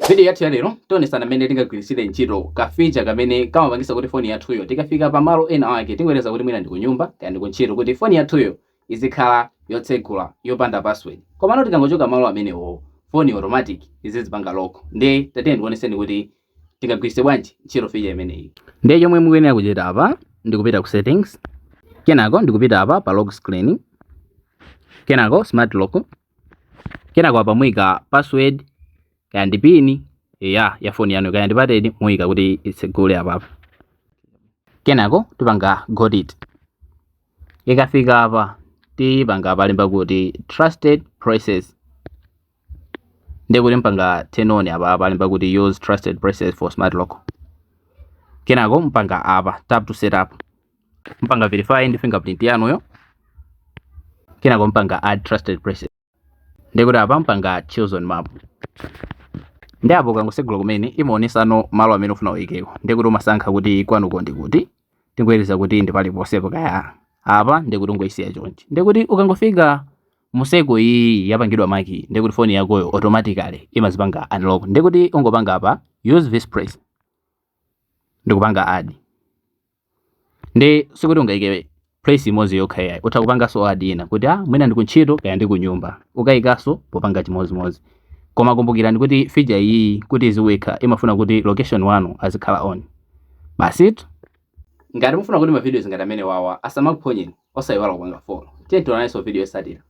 Video yathu ya lero tionesana mmene tingagwirisire ntchito ka feature kamene kamapangisa kuti phone yathuyo tikafika pamalo ena ake tingoyereza kuti mwina ndi kunyumba kaya ndi kuntchito kuti phone yathuyo izikhala yotsegula yopanda password. Komano tikangochoka malo amenewo phone automatic izizipanga lock. Ndi tatiyeni ndikuoneseni kuti tingagwirise bwanji ntchito feature imeneyi. Ndi yomwe mukuyenera kuchita apa ndikupita ku settings, kenako ndikupita apa pa lock screen, kenako smart lock, kenako apa muyika password kaya ndi pin ya phone yanu kaya ndi pattern muyika kuti itsegule apa. Kenako tipanga got it. Ikafika apa tipanga palemba kuti trusted process. Ndi kuti mpanga turn on apa palemba kuti use trusted process for smart lock. Kenako mpanga apa tap to set up. Mpanga verify ndi fingerprint yanuyo. Kenako mpanga add trusted process. Ndi kuti apa mpanga choose on map. Ndi apo kangosegula kumene imaonesano malo amene ufuna uyikeko. Ndi kuti umasankha kuti kwanuko ndi kuti tingoyereza kuti ndi paliponsepo kaya apa ndi kuti ungoyisiya chonchi. Ndi kuti ukangofika museko iyi yapangidwa maki ndi kuti phone yakoyo automatically imazipanga unlock. Ndi kuti ungopanga apa use this press ndi kupanga add. Ndi sikuti ungayike place imodzi yokha yayi utha kupanganso add ina kuti mwina ndi kuntchito kaya ndi kunyumba ukayikaso popanga chimodzimodzi. Koma kumbukirani kuti feature iyi kuti iziweka imafuna kuti location wanu azikhala on. Basi ngati mufuna kuti ma videos ngati amene wawa asamakuphonyeni osayiwala kupanga follow. Tiye tionananso video yotsatira.